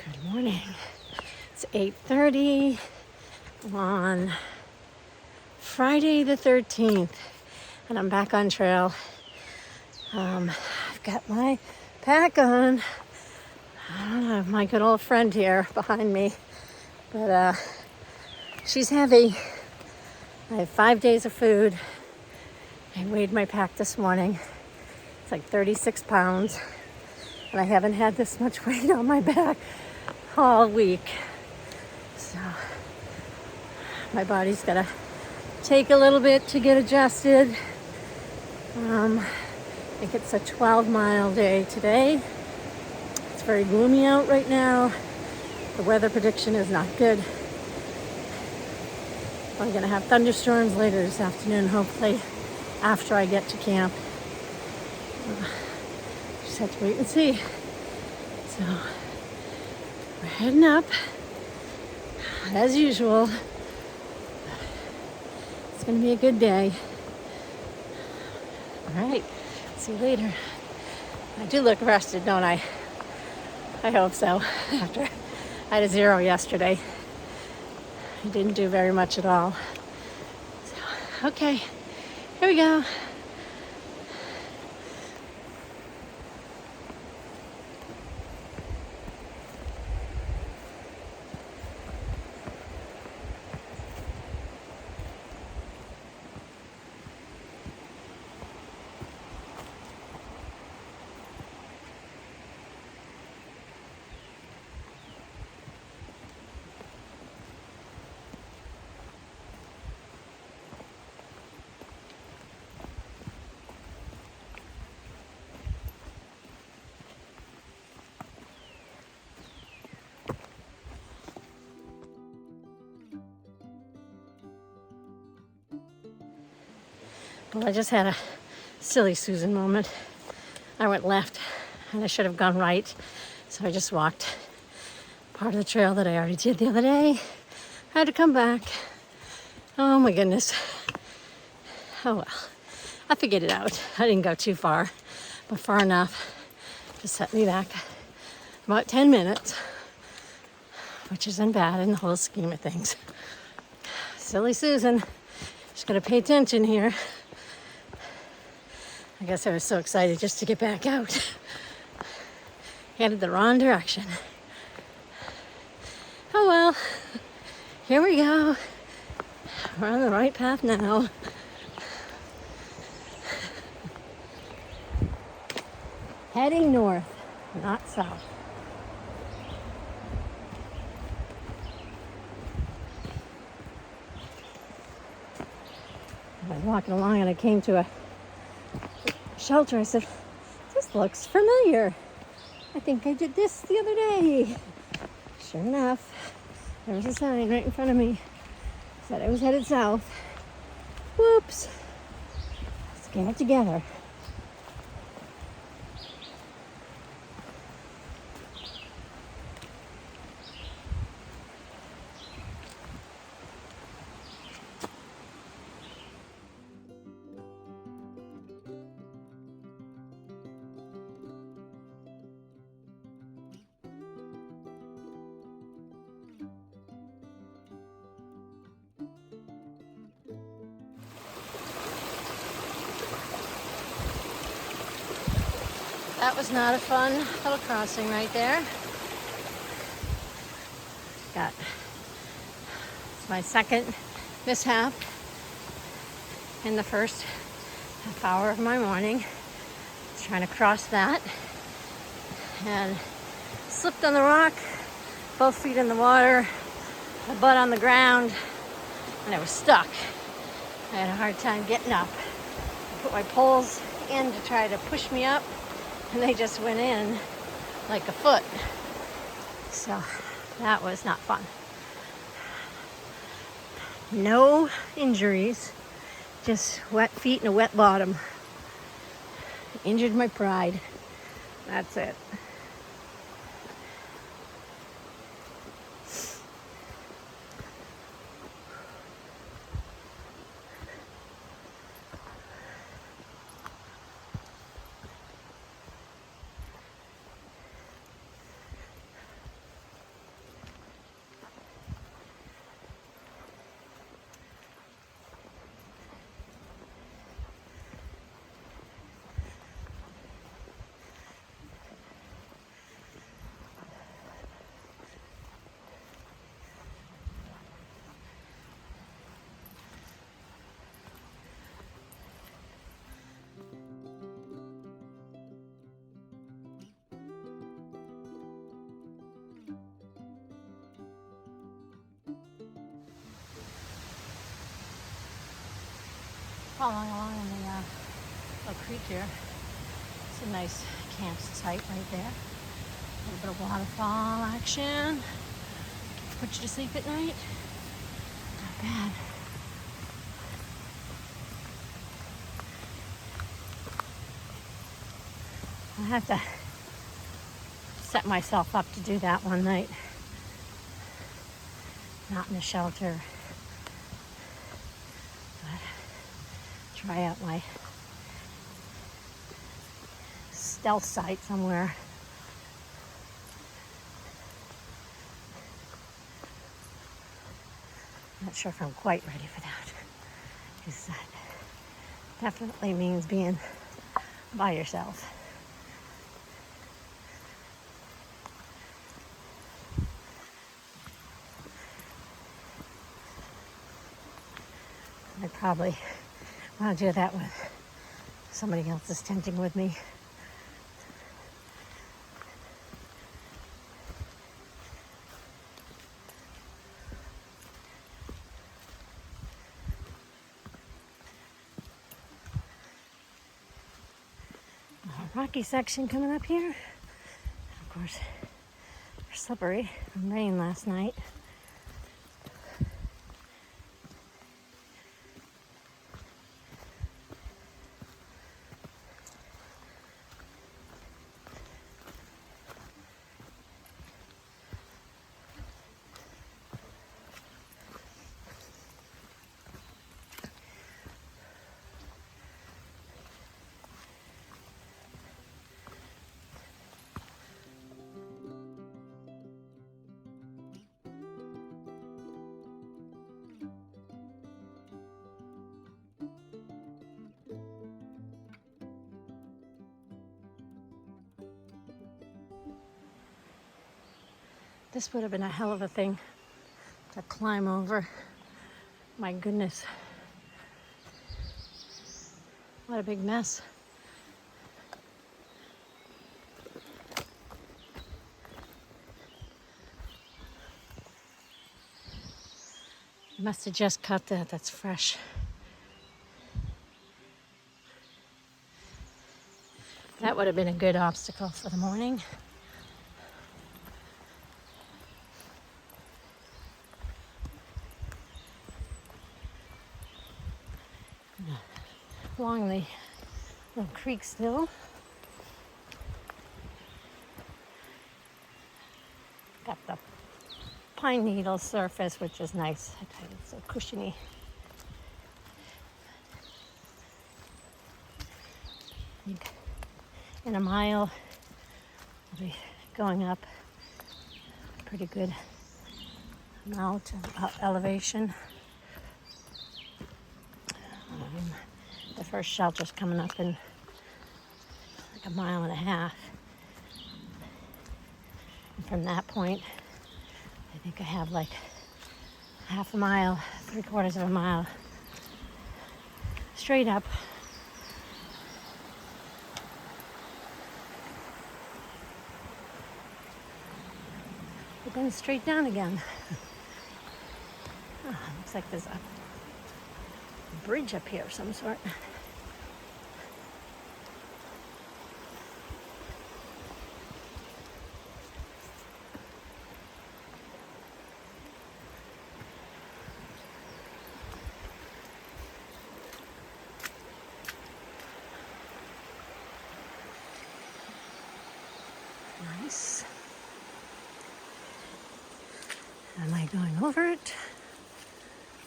Good morning. It's 8:30 on Friday the 13th, and I'm back on trail. I've got my pack on. I don't know, my good old friend here behind me, but she's heavy. I have 5 days of food. I weighed my pack this morning. It's like 36 pounds, and I haven't had this much weight on my back all week. So my body's gotta take a little bit to get adjusted. I think it's a 12-mile day today. It's very gloomy out right now. The weather prediction is not good. I'm gonna have thunderstorms later this afternoon, hopefully after I get to camp. Just have to wait and see. So we're heading up as usual. It's gonna be a good day. All right, see you later. I do look rested, don't I? I hope so. After I had a 0 yesterday, I didn't do very much at all. So, okay, here we go. Well, I just had a silly Susan moment. I went left and I should have gone right. So I just walked part of the trail that I already did the other day. I had to come back. Oh my goodness. Oh well, I figured it out. I didn't go too far, but far enough to set me back about 10 minutes, which isn't bad in the whole scheme of things. Silly Susan. Just gotta pay attention here. I guess I was so excited just to get back out. Headed the wrong direction. Oh well, here we go. We're on the right path now. Heading north, not south. I was walking along and I came to a shelter. I said, this looks familiar. I think I did this the other day. Sure enough, there was a sign right in front of me. Said I was headed south. Whoops. Let's get it together. That was not a fun little crossing right there. It's my second mishap in the first half hour of my morning. I was trying to cross that and slipped on the rock, both feet in the water, my butt on the ground, and I was stuck. I had a hard time getting up. I put my poles in to try to push me up, and they just went in like a foot. So that was not fun. No injuries, just wet feet and a wet bottom. Injured my pride. That's it. following along in the little creek here. It's a nice campsite right there. A little bit of waterfall action. Put you to sleep at night. Not bad. I have to set myself up to do that one night. Not in a shelter. But try out my stealth site somewhere. Not sure if I'm quite ready for that. Because that definitely means being by yourself. I probably want to do that with somebody else is tenting with me. Rocky section coming up here. Of course, they're slippery from rain last night. This would have been a hell of a thing to climb over. My goodness. What a big mess. Must have just cut that. That's fresh. That would have been a good obstacle for the morning. Along the little creek still. Got the pine needle surface, which is nice. It's so cushiony. I think in a mile, I'll be going up a pretty good amount of elevation. The first shelter's coming up in like a mile and a half. And from that point, I think I have like half a mile, 3/4 of a mile straight up. But then straight down again. Oh, looks like there's a bridge up here of some sort. Nice. Am I going over it?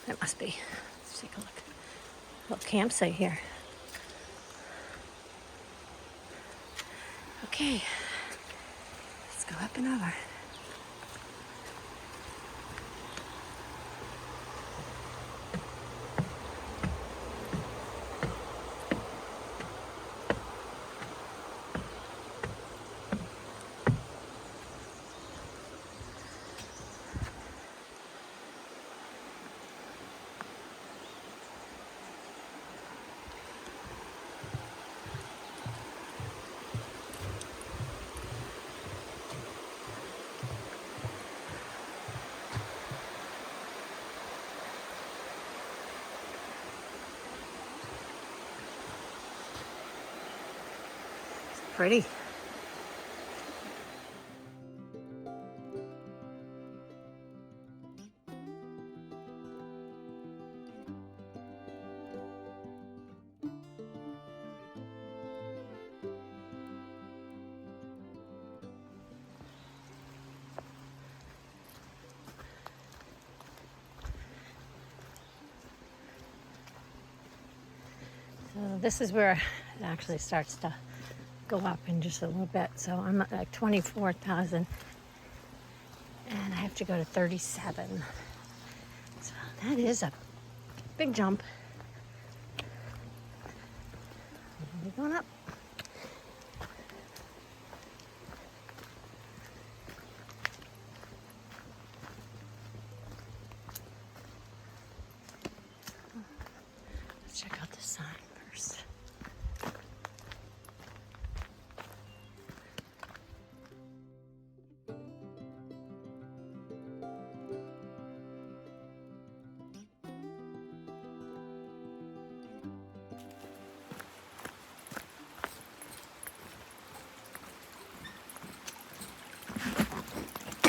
It must be. Let's take a look. Little campsite here. Okay, let's go up and over. pretty. So this is where it actually starts to go up in just a little bit. So I'm at like 24,000 and I have to go to 37. So that is a big jump. We're going up. Let's check out the sign first.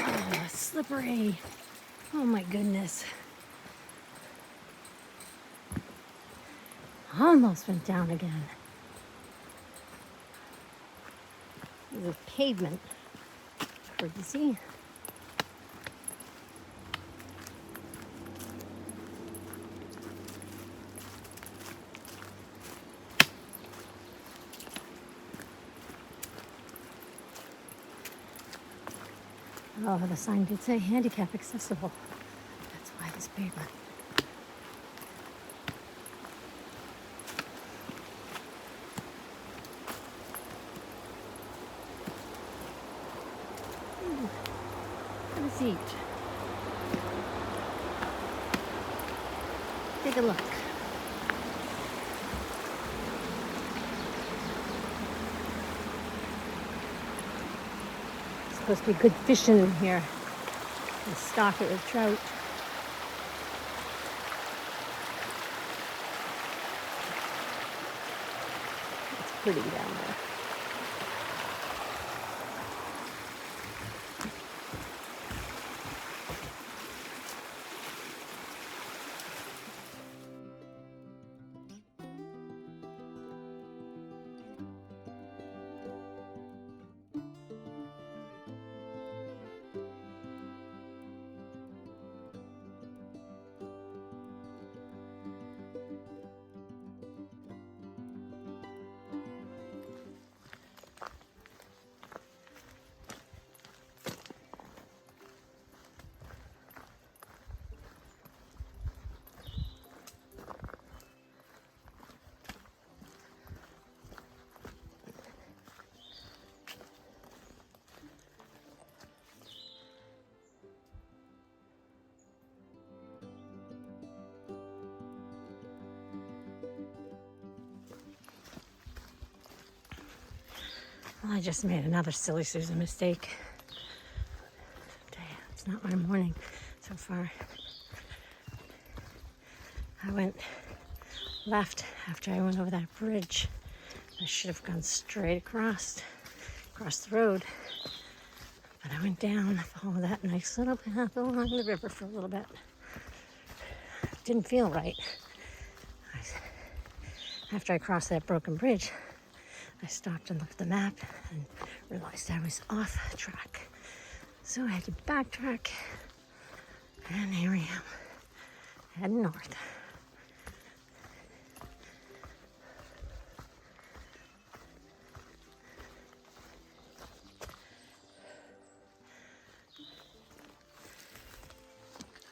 Oh, it's slippery. Oh my goodness. Almost went down again. The pavement. Crazy. Oh, the sign did say handicap accessible. That's why this pavement. Have a seat. Take a look. It's supposed to be good fishing in here. And stock it with trout. It's pretty down there. Well, I just made another silly Susan mistake. It's not my morning so far. I went left after I went over that bridge. I should have gone straight across the road. But I went down, followed that nice little path along the river for a little bit. Didn't feel right. After I crossed that broken bridge, I stopped and looked at the map and realized I was off track. So I had to backtrack, and here I am, heading north.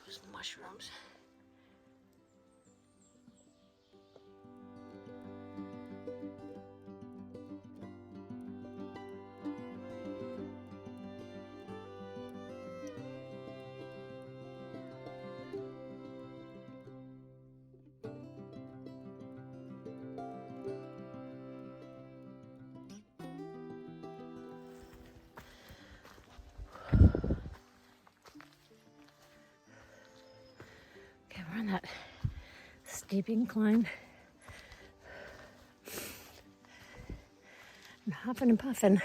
Those mushrooms. Okay, we're on that steep incline. And huffing and puffing,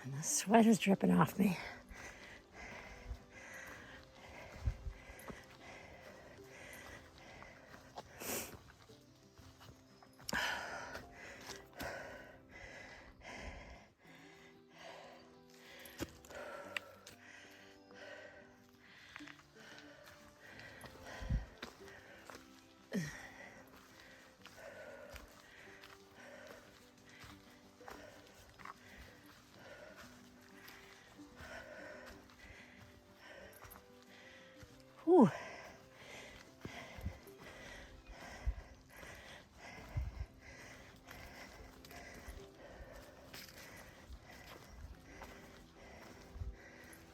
and the sweat is dripping off me. Whew.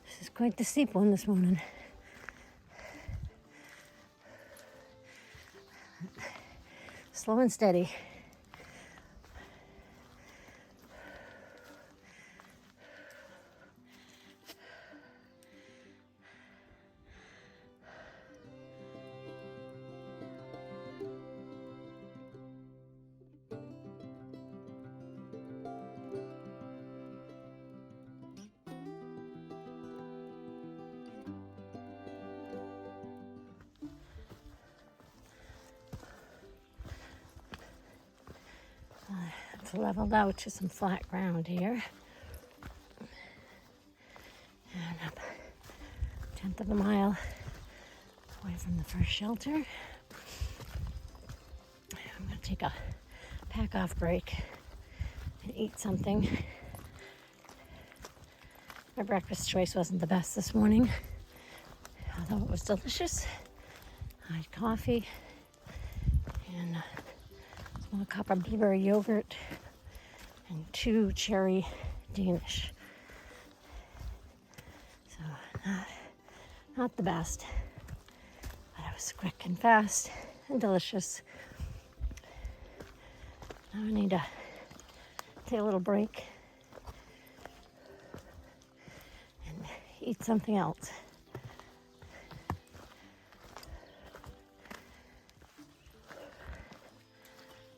This is quite the steep one this morning. Slow and steady. It's leveled out to some flat ground here. And up a tenth of a mile away from the first shelter. I'm going to take a pack off break and eat something. My breakfast choice wasn't the best this morning, although it was delicious. I had coffee and a small cup of blueberry yogurt and 2 cherry Danish. So not the best, but it was quick and fast and delicious. Now I need to take a little break and eat something else.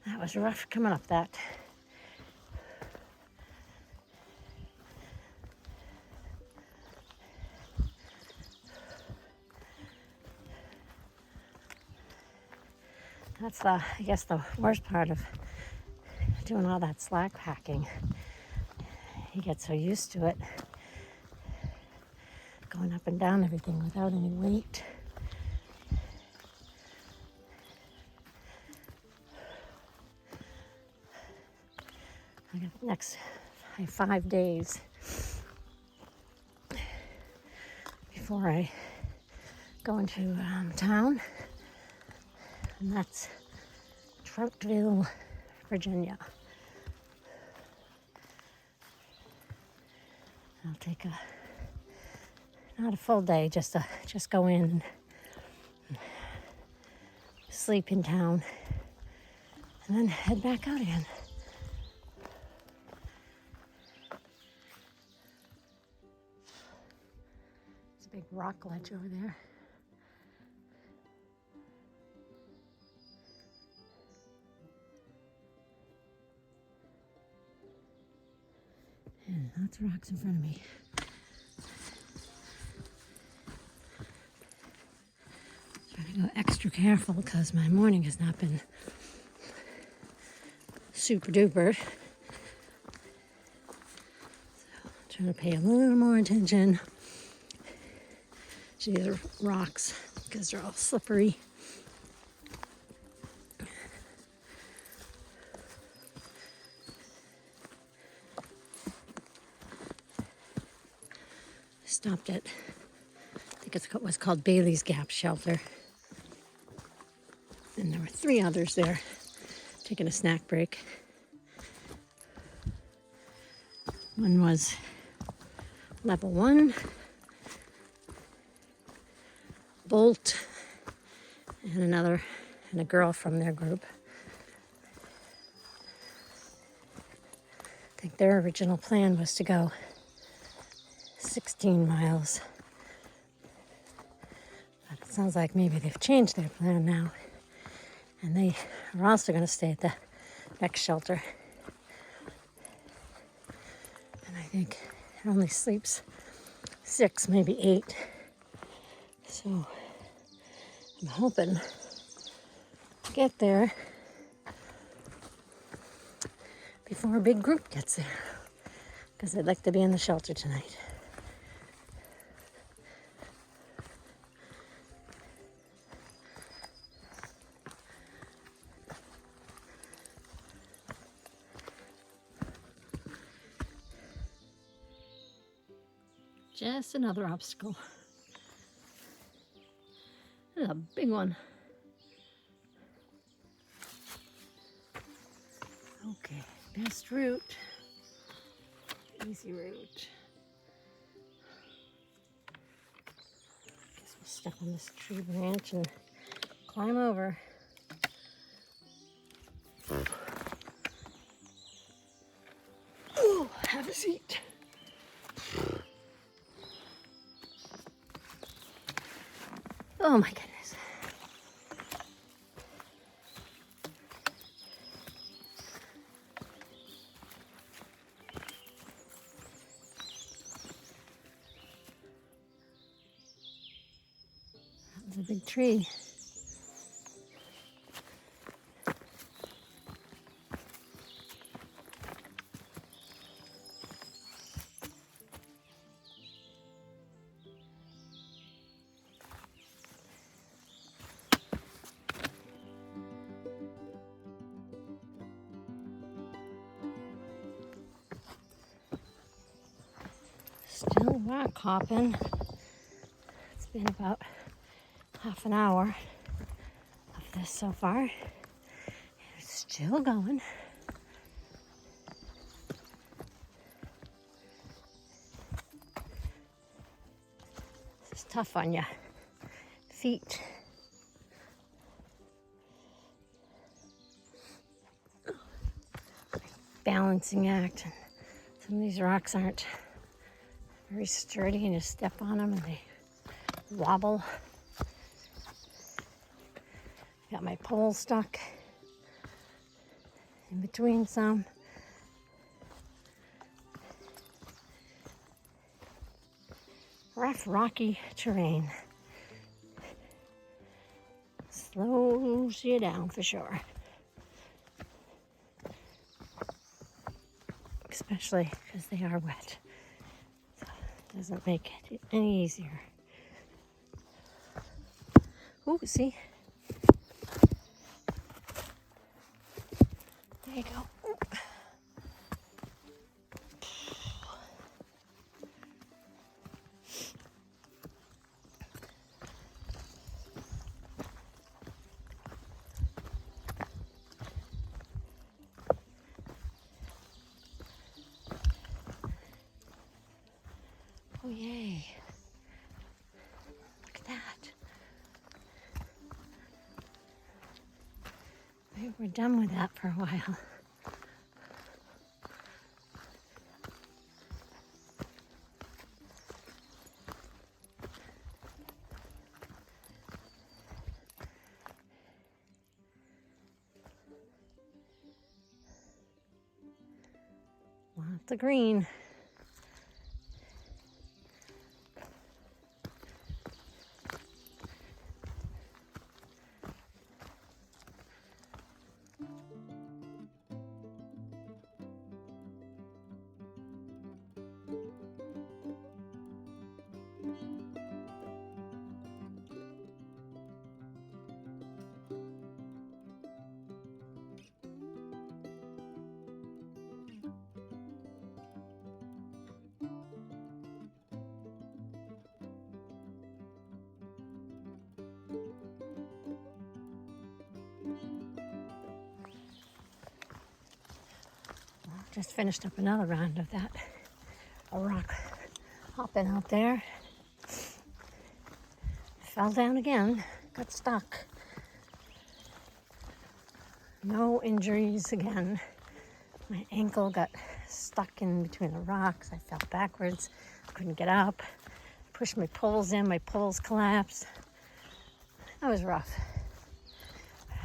That was rough coming up that. That's I guess the worst part of doing all that slack packing. You get so used to it, going up and down everything without any weight. I got the next 5 days before I go into town, and that's Troutville, Virginia. I'll take not a full day, just go in and sleep in town, and then head back out again. There's a big rock ledge over there. And lots of rocks in front of me. Trying to go extra careful because my morning has not been super duper. So I'm trying to pay a little more attention to these rocks because they're all slippery. Stopped at, I think it was called Bailey's Gap Shelter. And there were 3 others there taking a snack break. One was level 1, Bolt, and another, and a girl from their group. I think their original plan was to go 16 miles. But it sounds like maybe they've changed their plan now. And they are also going to stay at the next shelter. think. He only sleeps 6, maybe 8. So I'm hoping to get there before a big group gets there, because I'd like to be in the shelter tonight. Just another obstacle. This is a big one. Okay, best route. Easy route. Guess we'll step on this tree branch and climb over. Oh, have a seat. Oh my goodness. That was a big tree. Still rock hopping. It's been about half an hour of this so far. It's still going. This is tough on your feet. Balancing act. Some of these rocks aren't very sturdy, and you step on them and they wobble. Got my pole stuck in between some. Rough, rocky terrain. Slows you down for sure. Especially because they are wet. So it doesn't make it any easier. Ooh, see? There you go. Oh, yay. Look at that. Maybe we're done with that for a while. Lots of green. Just finished up another round of that. A rock hopping out there. Fell down again, got stuck. No injuries again. My ankle got stuck in between the rocks. I fell backwards, couldn't get up. Pushed my poles in, my poles collapsed. That was rough.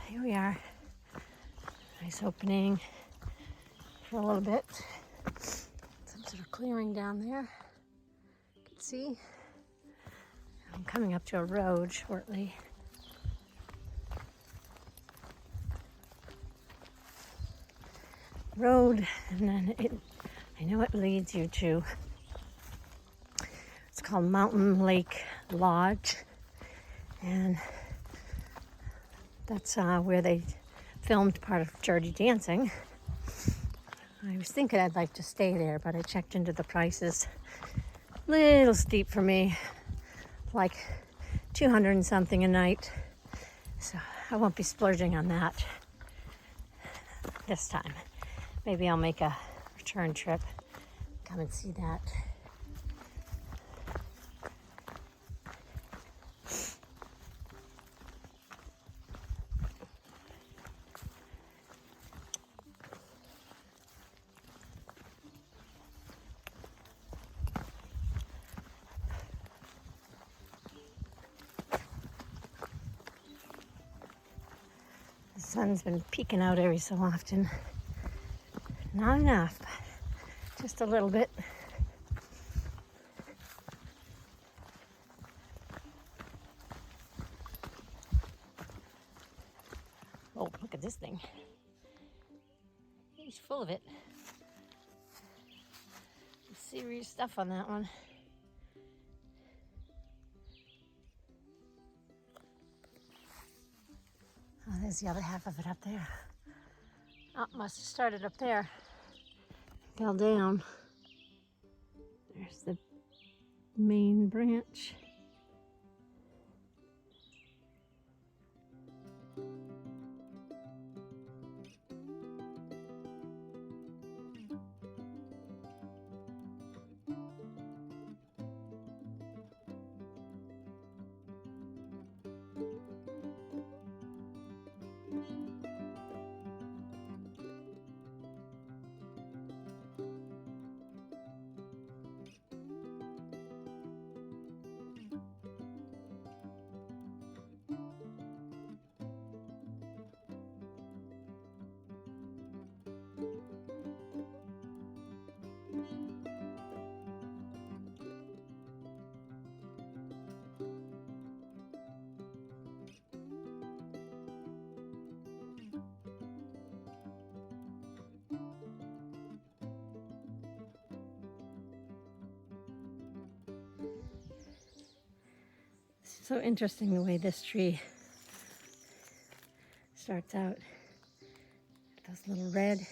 Here we are. Nice opening for a little bit. Some sort of clearing down there. You can see I'm coming up to a road shortly. Road, and then I know it leads you to, it's called Mountain Lake Lodge, and that's where they filmed part of Dirty Dancing. I was thinking I'd like to stay there, but I checked into the prices. Little steep for me, like 200 and something a night. So I won't be splurging on that this time. Maybe I'll make a return trip, come and see that. The sun's been peeking out every so often. Not enough, but just a little bit. Oh, look at this thing. He's full of it. Serious stuff on that one. Oh, there's the other half of it up there. Oh, must have started up there. Fell down. There's the main branch. So interesting the way this tree starts out. Those little red.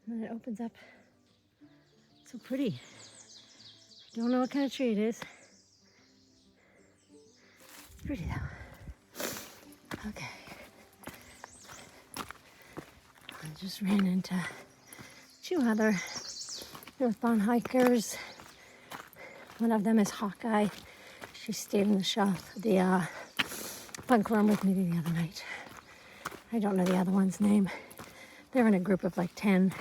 And then it opens up. So pretty. I don't know what kind of tree it is. It's pretty though. Okay. I just ran into two other northbound hikers. One of them is Hawkeye. She stayed in the bunk room with me the other night. I don't know the other one's name. They're in a group of like 10.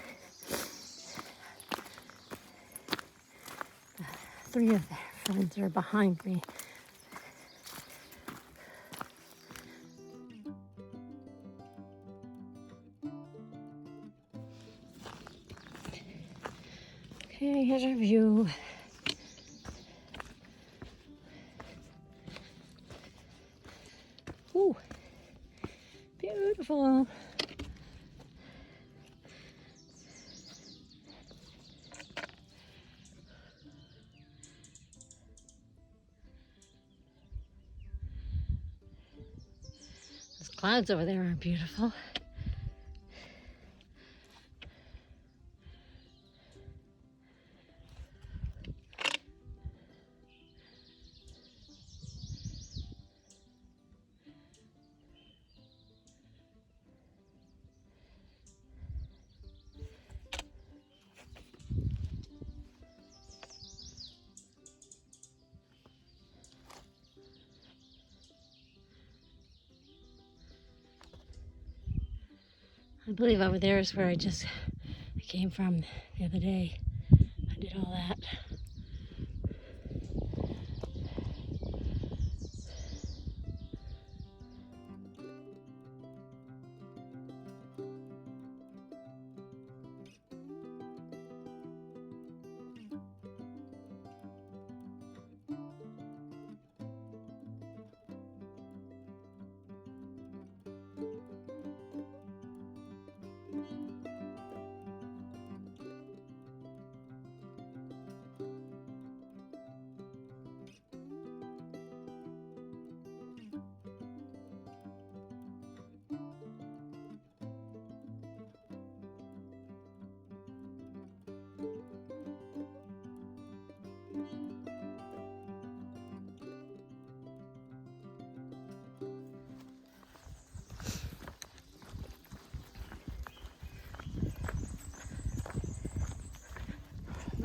Three of their friends are behind me. Okay, here's our view. Ooh, beautiful. Those clouds over there are beautiful. I believe over there is where I came from the other day. I did all that.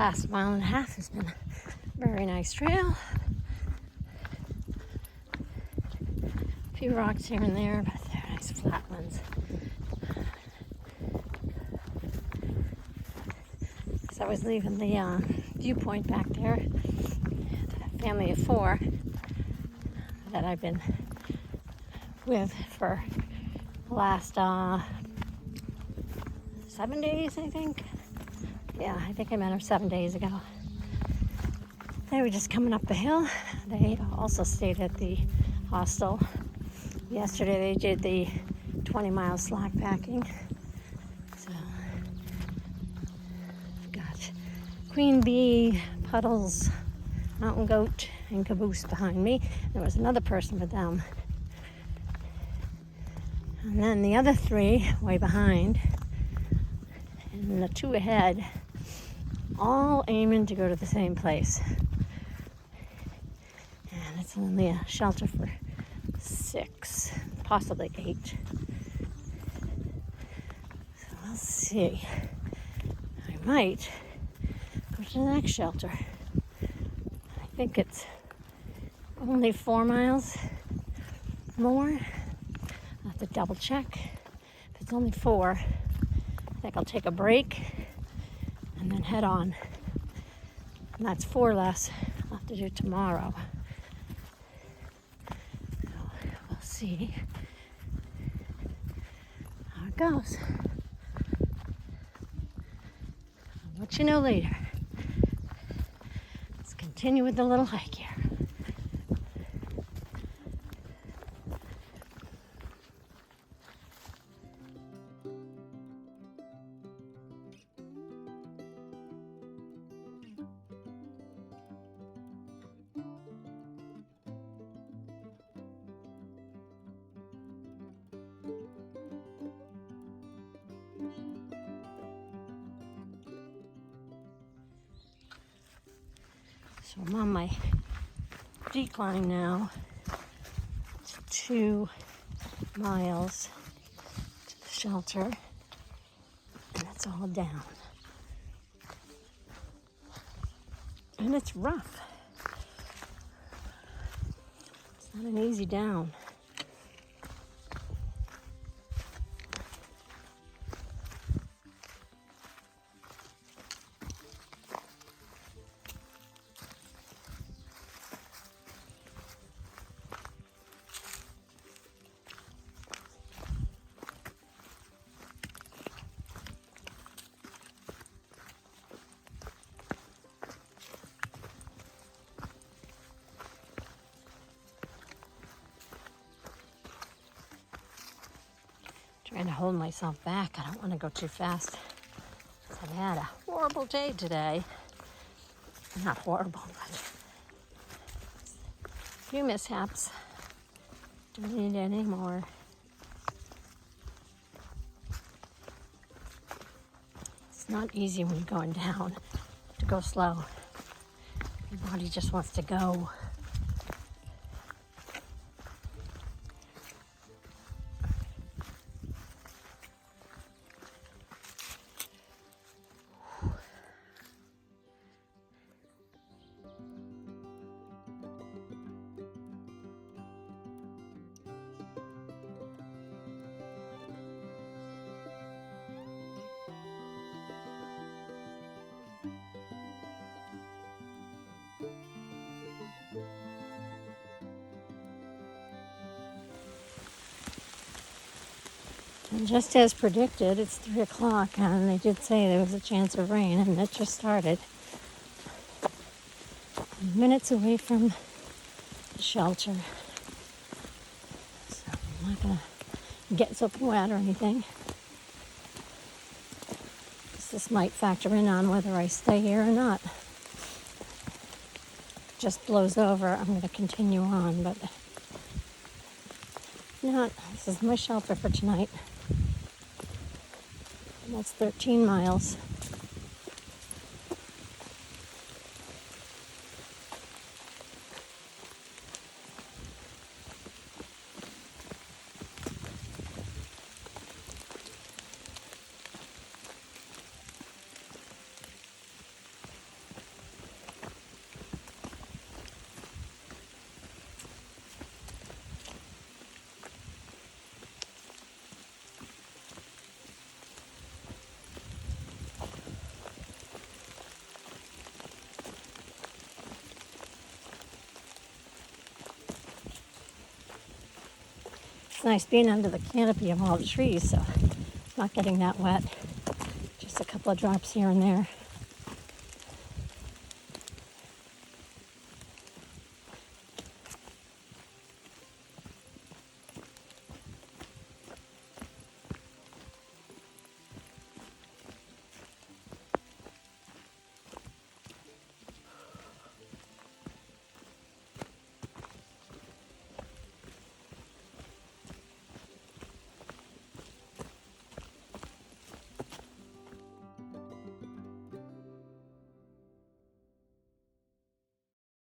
last mile and a half has been a very nice trail. A few rocks here and there, but they're nice flat ones. As I was leaving the viewpoint back there, that family of 4 that I've been with for the last 7 days, I think. Yeah, I think I met them 7 days ago. They were just coming up the hill. They also stayed at the hostel. Yesterday they did the 20-mile slack packing. So I've got Queen Bee, Puddles, Mountain Goat, and Caboose behind me. There was another person with them. And then the other 3 way behind, and the 2 ahead, all aiming to go to the same place. And it's only a shelter for 6, possibly 8. So we'll see. I might go to the next shelter. I think it's only 4 miles more. I'll have to double check. If it's only 4, I think I'll take a break and then head on. And that's 4 less I'll have to do tomorrow. So we'll see how it goes. I'll let you know later. Let's continue with the little hike here. So I'm on my decline now. It's 2 miles to the shelter, and it's all down. And it's rough. It's not an easy down. Trying to hold myself back. I don't want to go too fast. I've had a horrible day today. Not horrible, but a few mishaps. Don't need any more. It's not easy when you're going down to go slow. Your body just wants to go. And just as predicted, it's 3 o'clock, and they did say there was a chance of rain, and it just started. Minutes away from the shelter. So I'm not going to get soaking wet or anything. This might factor in on whether I stay here or not. If it just blows over, I'm going to continue on, but if not, this is my shelter for tonight. And that's 13 miles. It's nice being under the canopy of all the trees, so not getting that wet. Just a couple of drops here and there.